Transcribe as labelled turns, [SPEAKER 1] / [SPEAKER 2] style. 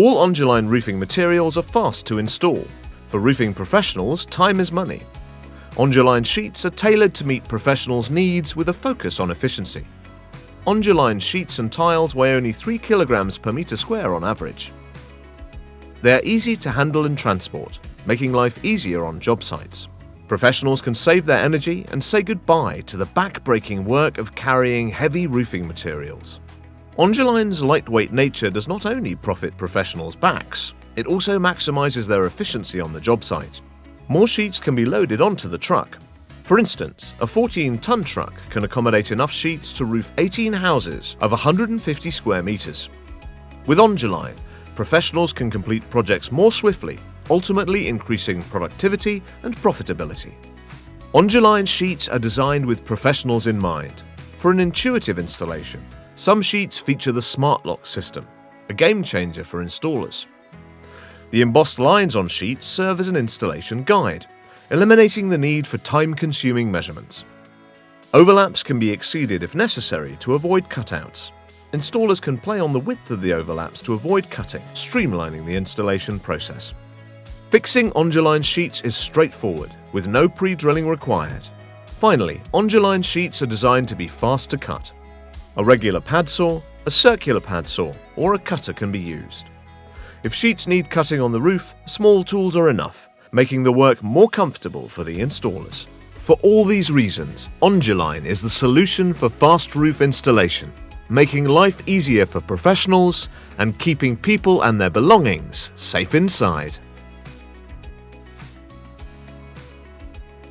[SPEAKER 1] All Onduline roofing materials are fast to install. For roofing professionals, time is money. Onduline sheets are tailored to meet professionals' needs with a focus on efficiency. Onduline sheets and tiles weigh only 3 kilograms per meter square on average. They are easy to handle and transport, making life easier on job sites. Professionals can save their energy and say goodbye to the back-breaking work of carrying heavy roofing materials. Onduline's lightweight nature does not only profit professionals' backs, it also maximizes their efficiency on the job site. More sheets can be loaded onto the truck. For instance, a 14-ton truck can accommodate enough sheets to roof 18 houses of 150 square meters. With Onduline, professionals can complete projects more swiftly, ultimately increasing productivity and profitability. Onduline sheets are designed with professionals in mind. For an intuitive installation, some sheets feature the Smart Lock system, a game changer for installers. The embossed lines on sheets serve as an installation guide, eliminating the need for time-consuming measurements. Overlaps can be exceeded if necessary to avoid cutouts. Installers can play on the width of the overlaps to avoid cutting, streamlining the installation process. Fixing Onduline sheets is straightforward, with no pre-drilling required. Finally, Onduline sheets are designed to be fast to cut. A regular pad saw, a circular pad saw, or a cutter can be used. If sheets need cutting on the roof, small tools are enough, making the work more comfortable for the installers. For all these reasons, Onduline is the solution for fast roof installation, making life easier for professionals and keeping people and their belongings safe inside.